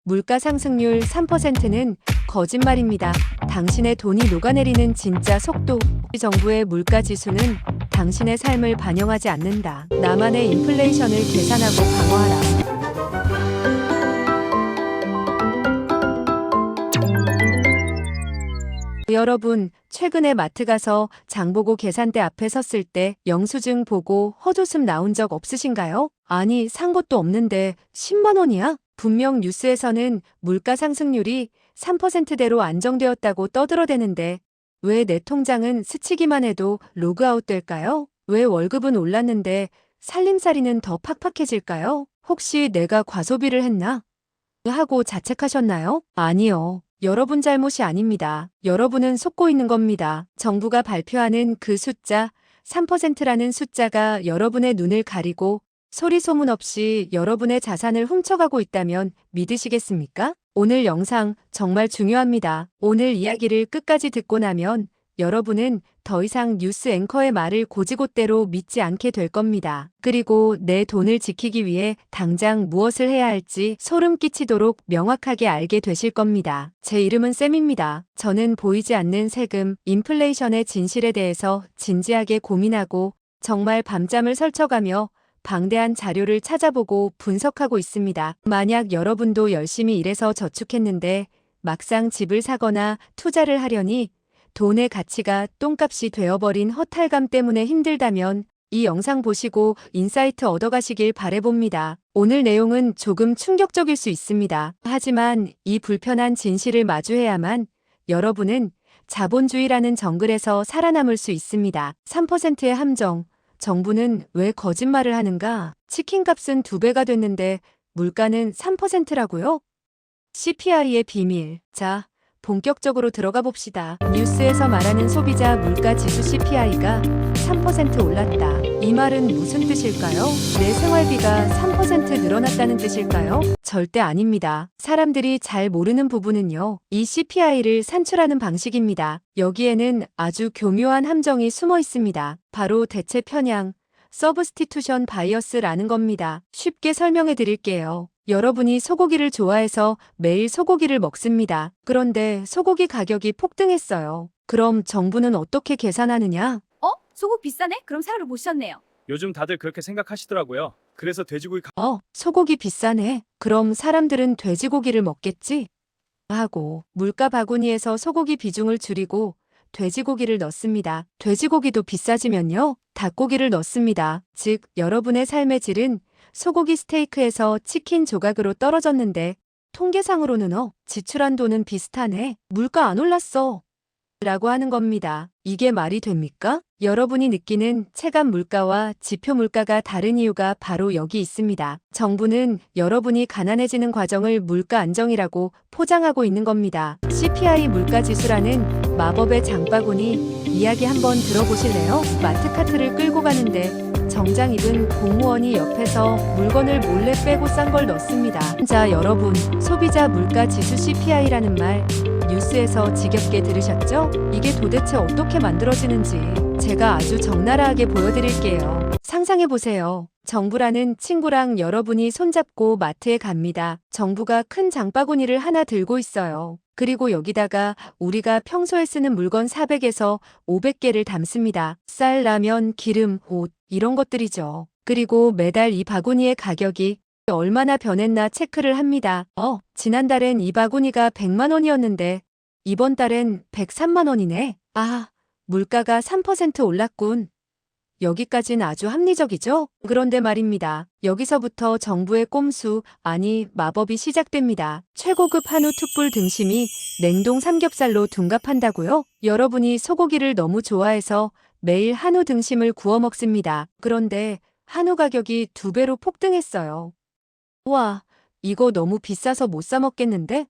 물가 상승률 3%는 거짓말입니다. 당신의 돈이 녹아내리는 진짜 속도. 정부의 물가 지수는 당신의 삶을 반영하지 않는다. 나만의 인플레이션을 계산하고 방어하라. 여러분, 최근에 마트 가서 장보고 계산대 앞에 섰을 때 영수증 보고 헛웃음 나온 적 없으신가요? 아니, 산 것도 없는데 10만 원이야? 분명 뉴스에서는 물가 상승률이 3%대로 안정되었다고 떠들어대는데 왜 내 통장은 스치기만 해도 로그아웃 될까요? 왜 월급은 올랐는데 살림살이는 더 팍팍해질까요? 혹시 내가 과소비를 했나? 하고 자책하셨나요? 아니요. 여러분 잘못이 아닙니다. 여러분은 속고 있는 겁니다. 정부가 발표하는 그 숫자 3%라는 숫자가 여러분의 눈을 가리고 소리 소문 없이 여러분의 자산을 훔쳐가고 있다면 믿으시겠습니까? 오늘 영상 정말 중요합니다. 오늘 이야기를 끝까지 듣고 나면 여러분은 더 이상 뉴스 앵커의 말을 곧이곧대로 믿지 않게 될 겁니다. 그리고 내 돈을 지키기 위해 당장 무엇을 해야 할지 소름 끼치도록 명확하게 알게 되실 겁니다. 제 이름은 쌤입니다. 저는 보이지 않는 세금, 인플레이션의 진실에 대해서 진지하게 고민하고 정말 밤잠을 설쳐가며 방대한 자료를 찾아보고 분석하고 있습니다. 만약 여러분도 열심히 일해서 저축했는데 막상 집을 사거나 투자를 하려니 돈의 가치가 똥값이 되어버린 허탈감 때문에 힘들다면 이 영상 보시고 인사이트 얻어가시길 바라봅니다. 오늘 내용은 조금 충격적일 수 있습니다. 하지만 이 불편한 진실을 마주해야만 여러분은 자본주의라는 정글에서 살아남을 수 있습니다. 3%의 함정. 정부는 왜 거짓말을 하는가? 치킨값은 2배가 됐는데 물가는 3%라고요? CPI의 비밀. 자, 본격적으로 들어가 봅시다. 뉴스에서 말하는 소비자 물가 지수 CPI가 3% 올랐다. 이 말은 무슨 뜻일까요? 내 생활비가 3% 늘어났다는 뜻일까요? 절대 아닙니다. 사람들이 잘 모르는 부분은요. 이 CPI를 산출하는 방식입니다. 여기에는 아주 교묘한 함정이 숨어 있습니다. 바로 대체 편향, 서브스티투션 바이어스라는 겁니다. 쉽게 설명해 드릴게요. 여러분이 소고기를 좋아해서 매일 소고기를 먹습니다. 그런데 소고기 가격이 폭등했어요. 그럼 정부는 어떻게 계산하느냐? 소고기 비싸네? 그럼 사러 보셨네요. 요즘 다들 그렇게 생각하시더라고요. 그래서 돼지고기 소고기 비싸네. 그럼 사람들은 돼지고기를 먹겠지? 하고 물가 바구니에서 소고기 비중을 줄이고 돼지고기를 넣습니다. 돼지고기도 비싸지면요. 닭고기를 넣습니다. 즉, 여러분의 삶의 질은 소고기 스테이크에서 치킨 조각으로 떨어졌는데 통계상으로는 지출한 돈은 비슷하네. 물가 안 올랐어. 라고 하는 겁니다. 이게 말이 됩니까? 여러분이 느끼는 체감 물가와 지표 물가가 다른 이유가 바로 여기 있습니다. 정부는 여러분이 가난해지는 과정을 물가 안정이라고 포장하고 있는 겁니다. CPI 물가 지수라는 마법의 장바구니 이야기 한번 들어보실래요? 마트 카트를 끌고 가는데 정장 입은 공무원이 옆에서 물건을 몰래 빼고 싼 걸 넣습니다. 자, 여러분, 소비자 물가 지수 CPI라는 말 뉴스에서 지겹게 들으셨죠? 이게 도대체 어떻게 만들어지는지 제가 아주 적나라하게 보여드릴게요. 상상해보세요. 정부라는 친구랑 여러분이 손잡고 마트에 갑니다. 정부가 큰 장바구니를 하나 들고 있어요. 그리고 여기다가 우리가 평소에 쓰는 물건 400에서 500개를 담습니다. 쌀, 라면, 기름, 옷, 이런 것들이죠. 그리고 매달 이 바구니의 가격이 얼마나 변했나 체크를 합니다. 지난달엔 이 바구니가 100만 원이었는데 이번 달엔 103만 원이네. 물가가 3% 올랐군. 여기까진 아주 합리적이죠? 그런데 말입니다. 여기서부터 정부의 꼼수, 아니 마법이 시작됩니다. 최고급 한우 툭불 등심이 냉동 삼겹살로 둔갑한다고요? 여러분이 소고기를 너무 좋아해서 매일 한우 등심을 구워 먹습니다. 그런데 한우 가격이 2배로 폭등했어요. 와, 이거 너무 비싸서 못 사 먹겠는데?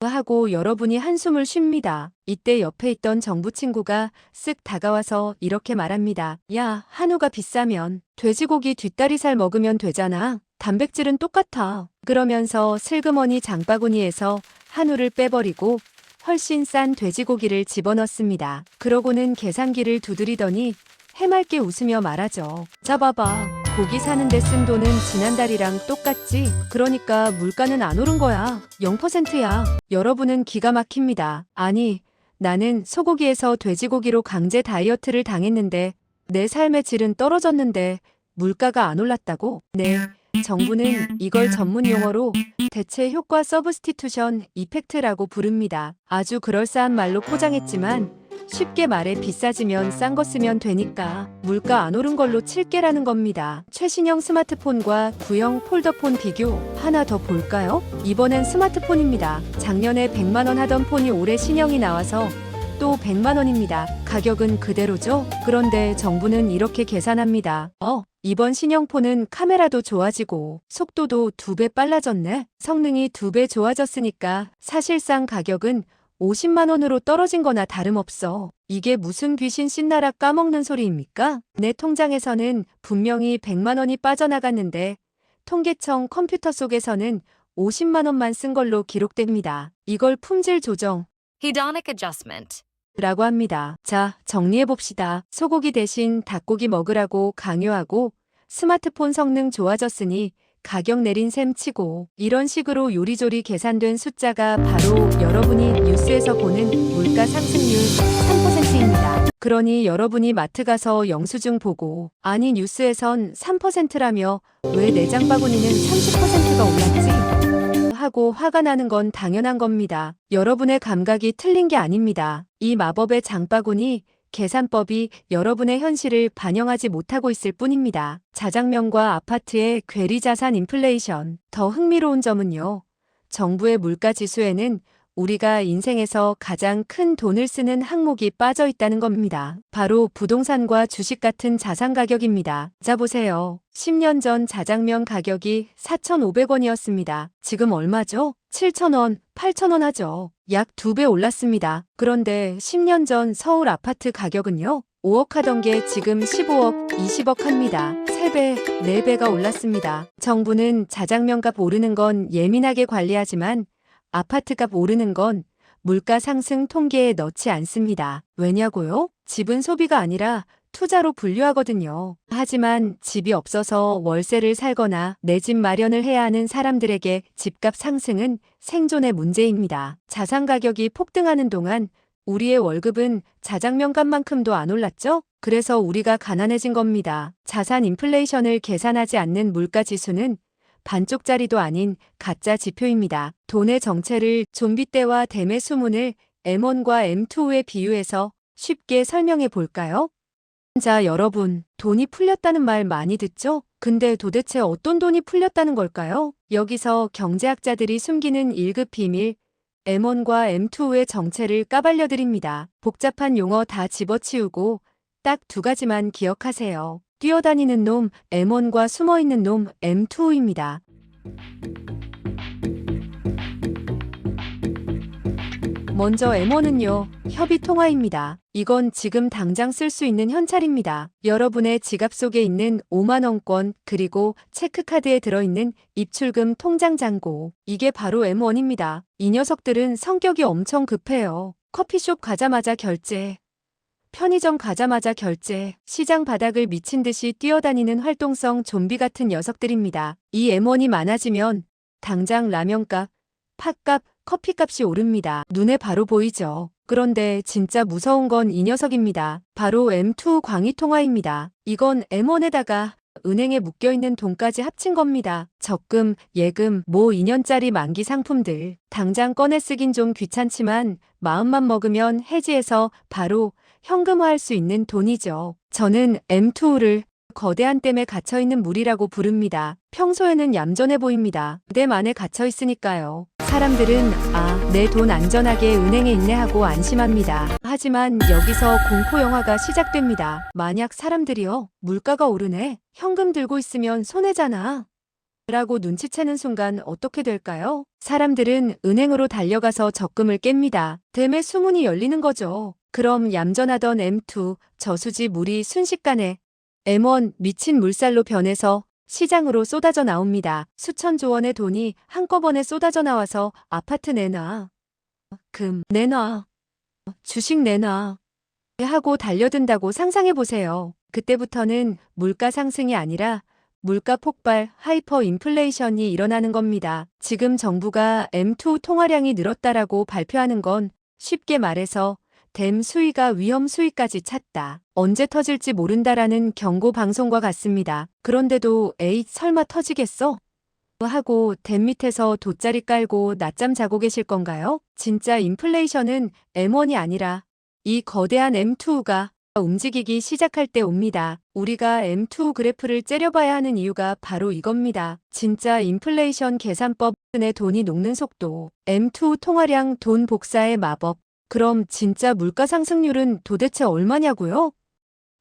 하고 여러분이 한숨을 쉽니다. 이때 옆에 있던 정부 친구가 쓱 다가와서 이렇게 말합니다. 야, 한우가 비싸면 돼지고기 뒷다리살 먹으면 되잖아. 단백질은 똑같아. 그러면서 슬그머니 장바구니에서 한우를 빼버리고 훨씬 싼 돼지고기를 집어넣습니다. 그러고는 계산기를 두드리더니 해맑게 웃으며 말하죠. 자, 봐봐. 고기 사는데 쓴 돈은 지난달이랑 똑같지? 그러니까 물가는 안 오른 거야. 0%야. 여러분은 기가 막힙니다. 아니, 나는 소고기에서 돼지고기로 강제 다이어트를 당했는데 내 삶의 질은 떨어졌는데 물가가 안 올랐다고? 네. 정부는 이걸 전문 용어로 대체 효과 서브스티투션 이펙트라고 부릅니다. 아주 그럴싸한 말로 포장했지만 쉽게 말해 비싸지면 싼 거 쓰면 되니까 물가 안 오른 걸로 칠게라는 겁니다. 최신형 스마트폰과 구형 폴더폰 비교 하나 더 볼까요? 이번엔 스마트폰입니다. 작년에 100만 원 하던 폰이 올해 신형이 나와서 또 100만 원입니다. 가격은 그대로죠? 그런데 정부는 이렇게 계산합니다. 이번 신형폰은 카메라도 좋아지고 속도도 2배 빨라졌네. 성능이 2배 좋아졌으니까 사실상 가격은 50만 원으로 떨어진 거나 다름없어. 이게 무슨 귀신 씻나라 까먹는 소리입니까? 내 통장에서는 분명히 100만 원이 빠져나갔는데 통계청 컴퓨터 속에서는 50만 원만 쓴 걸로 기록됩니다. 이걸 품질 조정 Hedonic adjustment. 라고 합니다. 자, 정리해봅시다. 소고기 대신 닭고기 먹으라고 강요하고 스마트폰 성능 좋아졌으니 가격 내린 셈 치고 이런 식으로 요리조리 계산된 숫자가 바로 여러분이 뉴스에서 보는 물가 상승률 3%입니다. 그러니 여러분이 마트 가서 영수증 보고 아니 뉴스에선 3%라며 왜 내장 바구니는 30%가 올랐지? 하고 화가 나는 건 당연한 겁니다. 여러분의 감각이 틀린 게 아닙니다. 이 마법의 장바구니 계산법이 여러분의 현실을 반영하지 못하고 있을 뿐입니다. 자장면과 아파트의 괴리자산 인플레이션. 더 흥미로운 점은요. 정부의 물가지수에는 우리가 인생에서 가장 큰 돈을 쓰는 항목이 빠져 있다는 겁니다. 바로 부동산과 주식 같은 자산 가격입니다. 자 보세요. 10년 전 자장면 가격이 4,500원이었습니다. 지금 얼마죠? 7,000원, 8,000원 하죠. 약 2배 올랐습니다. 그런데 10년 전 서울 아파트 가격은요? 5억 하던 게 지금 15억, 20억 합니다. 3배, 4배가 올랐습니다. 정부는 자장면값 오르는 건 예민하게 관리하지만 아파트값 오르는 건 물가 상승 통계에 넣지 않습니다. 왜냐고요? 집은 소비가 아니라 투자로 분류하거든요. 하지만 집이 없어서 월세를 살거나 내 집 마련을 해야 하는 사람들에게 집값 상승은 생존의 문제입니다. 자산 가격이 폭등하는 동안 우리의 월급은 자장면 값만큼도 안 올랐죠? 그래서 우리가 가난해진 겁니다. 자산 인플레이션을 계산하지 않는 물가 지수는 반쪽짜리도 아닌 가짜 지표입니다. 돈의 정체를 좀비 때와 댐의 수문을 M1과 M2에 비유해서 쉽게 설명해 볼까요? 자, 여러분, 돈이 풀렸다는 말 많이 듣죠? 근데 도대체 어떤 돈이 풀렸다는 걸까요? 여기서 경제학자들이 숨기는 1급 비밀, M1과 M2의 정체를 까발려 드립니다. 복잡한 용어 다 집어치우고 딱 2가지만 기억하세요. 뛰어다니는 놈 M1과 숨어있는 놈 M2입니다. 먼저 M1은요, 협의통화입니다. 이건 지금 당장 쓸 수 있는 현찰입니다. 여러분의 지갑 속에 있는 5만원권 그리고 체크카드에 들어있는 입출금 통장 잔고. 이게 바로 M1입니다. 이 녀석들은 성격이 엄청 급해요. 커피숍 가자마자 결제. 편의점 가자마자 결제, 시장 바닥을 미친 듯이 뛰어다니는 활동성 좀비 같은 녀석들입니다. 이 M1이 많아지면 당장 라면값, 팥값, 커피값이 오릅니다. 눈에 바로 보이죠. 그런데 진짜 무서운 건 이 녀석입니다. 바로 M2 광의통화입니다. 이건 M1에다가 은행에 묶여있는 돈까지 합친 겁니다. 적금, 예금, 뭐 2년짜리 만기 상품들. 당장 꺼내 쓰긴 좀 귀찮지만 마음만 먹으면 해지해서 바로 현금화할 수 있는 돈이죠. 저는 M2를 거대한 댐에 갇혀있는 물이라고 부릅니다. 평소에는 얌전해 보입니다. 댐 안에 갇혀있으니까요. 사람들은 내 돈 안전하게 은행에 있네 하고 안심합니다. 하지만 여기서 공포 영화가 시작됩니다. 만약 사람들이요, 물가가 오르네, 현금 들고 있으면 손해잖아 라고 눈치채는 순간 어떻게 될까요? 사람들은 은행으로 달려가서 적금을 깹니다. 댐의 수문이 열리는 거죠. 그럼 얌전하던 M2, 저수지 물이 순식간에 M1 미친 물살로 변해서 시장으로 쏟아져 나옵니다. 수천조 원의 돈이 한꺼번에 쏟아져 나와서 아파트 내놔, 금 내놔, 주식 내놔 하고 달려든다고 상상해 보세요. 그때부터는 물가 상승이 아니라 물가 폭발, 하이퍼 인플레이션이 일어나는 겁니다. 지금 정부가 M2 통화량이 늘었다라고 발표하는 건 쉽게 말해서 댐 수위가 위험 수위까지 찼다. 언제 터질지 모른다라는 경고 방송과 같습니다. 그런데도 에이 설마 터지겠어? 하고 댐 밑에서 돗자리 깔고 낮잠 자고 계실 건가요? 진짜 인플레이션은 M1이 아니라 이 거대한 M2가 움직이기 시작할 때 옵니다. 우리가 M2 그래프를 째려봐야 하는 이유가 바로 이겁니다. 진짜 인플레이션 계산법의 돈이 녹는 속도, M2 통화량 돈 복사의 마법. 그럼 진짜 물가 상승률은 도대체 얼마냐고요?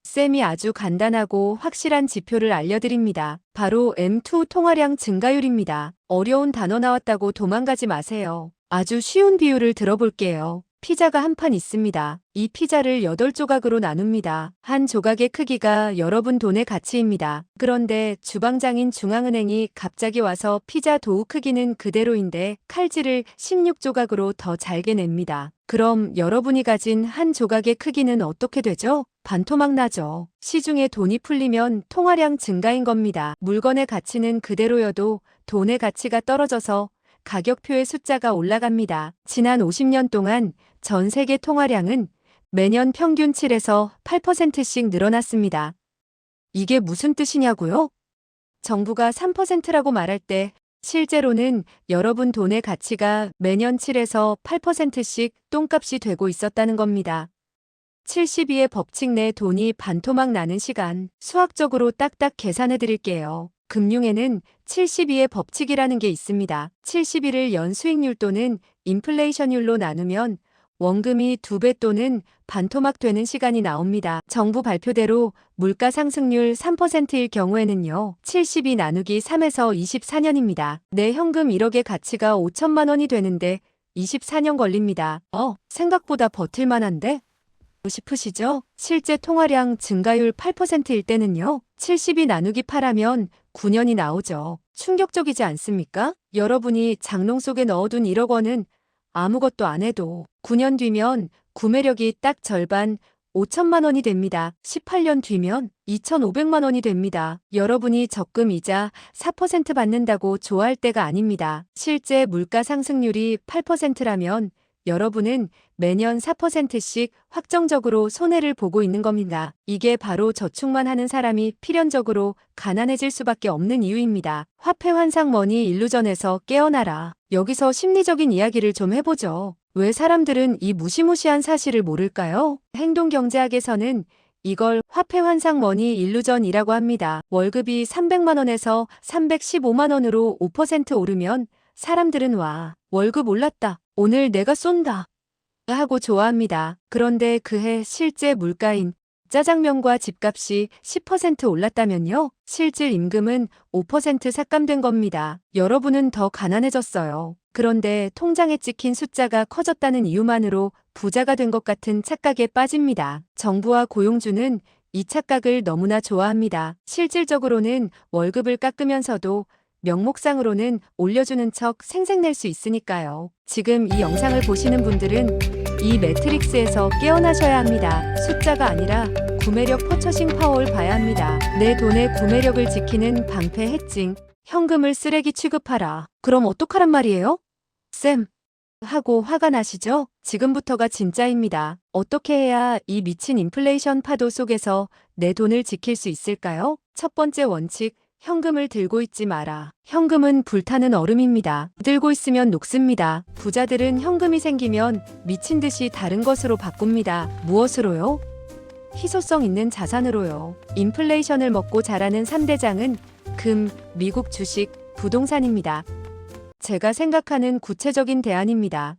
쌤이 아주 간단하고 확실한 지표를 알려드립니다. 바로 M2 통화량 증가율입니다. 어려운 단어 나왔다고 도망가지 마세요. 아주 쉬운 비유를 들어볼게요. 피자가 한 판 있습니다. 이 피자를 8조각으로 나눕니다. 한 조각의 크기가 여러분 돈의 가치입니다. 그런데 주방장인 중앙은행이 갑자기 와서 피자 도우 크기는 그대로인데 칼질을 16조각으로 더 잘게 냅니다. 그럼 여러분이 가진 한 조각의 크기는 어떻게 되죠? 반토막 나죠. 시중에 돈이 풀리면 통화량 증가인 겁니다. 물건의 가치는 그대로여도 돈의 가치가 떨어져서 가격표의 숫자가 올라갑니다. 지난 50년 동안 전 세계 통화량은 매년 평균 7에서 8%씩 늘어났습니다. 이게 무슨 뜻이냐고요? 정부가 3%라고 말할 때 실제로는 여러분 돈의 가치가 매년 7에서 8%씩 똥값이 되고 있었다는 겁니다. 72의 법칙 내 돈이 반토막 나는 시간, 수학적으로 딱딱 계산해 드릴게요. 금융에는 72의 법칙이라는 게 있습니다. 72를 연수익률 또는 인플레이션율로 나누면 원금이 2배 또는 반토막 되는 시간이 나옵니다. 정부 발표대로 물가 상승률 3%일 경우에는요. 72 나누기 3에서 24년입니다. 내 현금 1억의 가치가 5천만 원이 되는데 24년 걸립니다. 생각보다 버틸만한데? 싶으시죠? 실제 통화량 증가율 8%일 때는요. 72 나누기 8하면 9년이 나오죠. 충격적이지 않습니까? 여러분이 장롱 속에 넣어둔 1억 원은 아무것도 안 해도 9년 뒤면 구매력이 딱 절반 5천만 원이 됩니다. 18년 뒤면 2,500만 원이 됩니다. 여러분이 적금 이자 4% 받는다고 좋아할 때가 아닙니다. 실제 물가 상승률이 8%라면 여러분은 매년 4%씩 확정적으로 손해를 보고 있는 겁니다. 이게 바로 저축만 하는 사람이 필연적으로 가난해질 수밖에 없는 이유입니다. 화폐 환상 머니 일루전에서 깨어나라. 여기서 심리적인 이야기를 좀 해보죠. 왜 사람들은 이 무시무시한 사실을 모를까요? 행동경제학에서는 이걸 화폐 환상 머니 일루전이라고 합니다. 월급이 300만 원에서 315만 원으로 5% 오르면 사람들은 와, 월급 올랐다. 오늘 내가 쏜다. 하고 좋아합니다. 그런데 그해 실제 물가인 짜장면과 집값이 10% 올랐다면요. 실질 임금은 5% 삭감된 겁니다. 여러분은 더 가난해졌어요. 그런데 통장에 찍힌 숫자가 커졌다는 이유만으로 부자가 된 것 같은 착각에 빠집니다. 정부와 고용주는 이 착각을 너무나 좋아합니다. 실질적으로는 월급을 깎으면서도 명목상으로는 올려주는 척 생색낼 수 있으니까요. 지금 이 영상을 보시는 분들은 이 매트릭스에서 깨어나셔야 합니다. 숫자가 아니라 구매력 퍼처싱 파워를 봐야 합니다. 내 돈의 구매력을 지키는 방패 해칭. 현금을 쓰레기 취급하라. 그럼 어떡하란 말이에요? 쌤. 하고 화가 나시죠? 지금부터가 진짜입니다. 어떻게 해야 이 미친 인플레이션 파도 속에서 내 돈을 지킬 수 있을까요? 첫 번째 원칙. 현금을 들고 있지 마라. 현금은 불타는 얼음입니다. 들고 있으면 녹습니다. 부자들은 현금이 생기면 미친 듯이 다른 것으로 바꿉니다. 무엇으로요? 희소성 있는 자산으로요. 인플레이션을 먹고 자라는 3대장은 금, 미국 주식, 부동산입니다. 제가 생각하는 구체적인 대안입니다.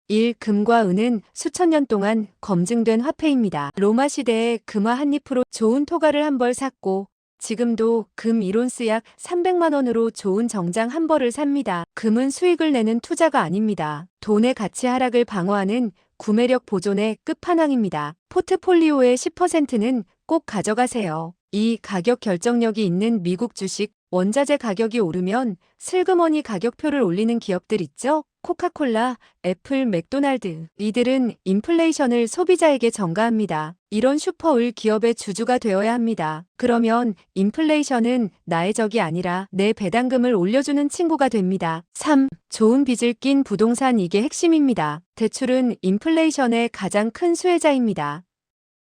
1. 금과 은은 수천 년 동안 검증된 화폐입니다. 로마 시대에 금화 한 잎으로 좋은 토가를 한 벌 샀고 지금도 금 1온스 약 300만 원으로 좋은 정장 한 벌을 삽니다. 금은 수익을 내는 투자가 아닙니다. 돈의 가치 하락을 방어하는 구매력 보존의 끝판왕입니다. 포트폴리오의 10%는 꼭 가져가세요. 이 가격 결정력이 있는 미국 주식, 원자재 가격이 오르면 슬그머니 가격표를 올리는 기업들 있죠? 코카콜라, 애플, 맥도날드. 이들은 인플레이션을 소비자에게 전가합니다. 이런 슈퍼을 기업의 주주가 되어야 합니다. 그러면 인플레이션은 나의 적이 아니라 내 배당금을 올려주는 친구가 됩니다. 3. 좋은 빚을 낀 부동산. 이게 핵심입니다. 대출은 인플레이션의 가장 큰 수혜자입니다.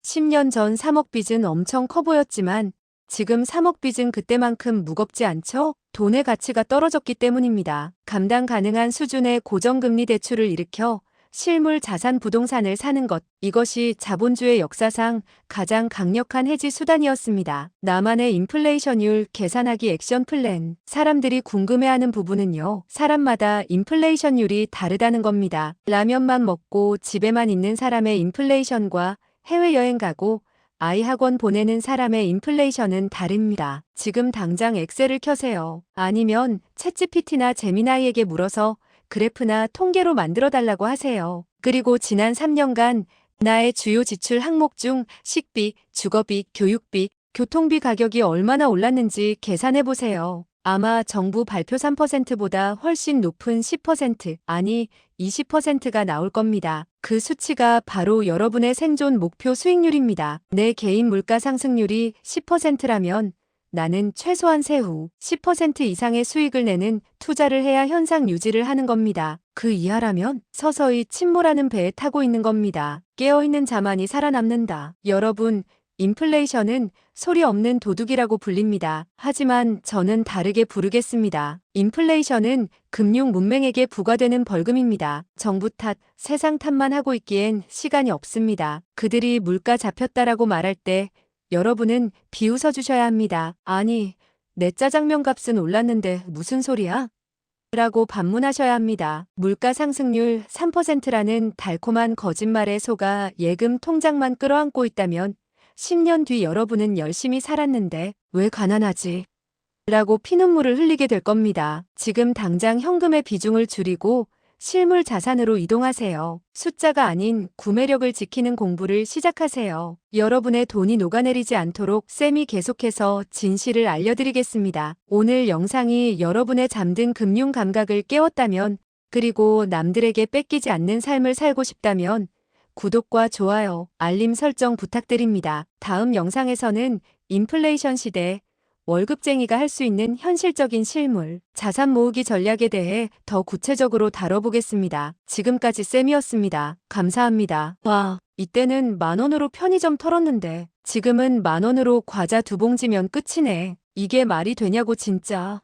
10년 전 3억 빚은 엄청 커 보였지만 지금 3억 빚은 그때만큼 무겁지 않죠? 돈의 가치가 떨어졌기 때문입니다. 감당 가능한 수준의 고정금리 대출을 일으켜 실물 자산 부동산을 사는 것. 이것이 자본주의 역사상 가장 강력한 해지 수단이었습니다. 나만의 인플레이션율 계산하기 액션 플랜. 사람들이 궁금해하는 부분은요. 사람마다 인플레이션율이 다르다는 겁니다. 라면만 먹고 집에만 있는 사람의 인플레이션과 해외여행 가고 아이 학원 보내는 사람의 인플레이션은 다릅니다. 지금 당장 엑셀을 켜세요. 아니면 챗GPT나 제미나이에게 물어서 그래프나 통계로 만들어 달라고 하세요. 그리고 지난 3년간 나의 주요 지출 항목 중 식비, 주거비, 교육비, 교통비 가격이 얼마나 올랐는지 계산해 보세요. 아마 정부 발표 3%보다 훨씬 높은 10%, 아니 20%가 나올 겁니다. 그 수치가 바로 여러분의 생존 목표 수익률입니다. 내 개인 물가 상승률이 10%라면 나는 최소한 세후 10% 이상의 수익을 내는 투자를 해야 현상 유지를 하는 겁니다. 그 이하라면 서서히 침몰하는 배에 타고 있는 겁니다. 깨어있는 자만이 살아남는다. 여러분, 인플레이션은 소리 없는 도둑이라고 불립니다. 하지만 저는 다르게 부르겠습니다. 인플레이션은 금융 문맹에게 부과되는 벌금입니다. 정부 탓, 세상 탓만 하고 있기엔 시간이 없습니다. 그들이 물가 잡혔다라고 말할 때 여러분은 비웃어 주셔야 합니다. 아니, 내 짜장면 값은 올랐는데 무슨 소리야? 라고 반문하셔야 합니다. 물가 상승률 3%라는 달콤한 거짓말에 속아 예금 통장만 끌어안고 있다면 10년 뒤 여러분은 열심히 살았는데 왜 가난하지? 라고 피눈물을 흘리게 될 겁니다. 지금 당장 현금의 비중을 줄이고 실물 자산으로 이동하세요. 숫자가 아닌 구매력을 지키는 공부를 시작하세요. 여러분의 돈이 녹아내리지 않도록 쌤이 계속해서 진실을 알려드리겠습니다. 오늘 영상이 여러분의 잠든 금융 감각을 깨웠다면, 그리고 남들에게 뺏기지 않는 삶을 살고 싶다면 구독과 좋아요, 알림 설정 부탁드립니다. 다음 영상에서는 인플레이션 시대 월급쟁이가 할 수 있는 현실적인 실물, 자산 모으기 전략에 대해 더 구체적으로 다뤄보겠습니다. 지금까지 쌤이었습니다. 감사합니다. 와, 이때는 10,000원으로 편의점 털었는데 지금은 10,000원으로 과자 2봉지면 끝이네. 이게 말이 되냐고 진짜.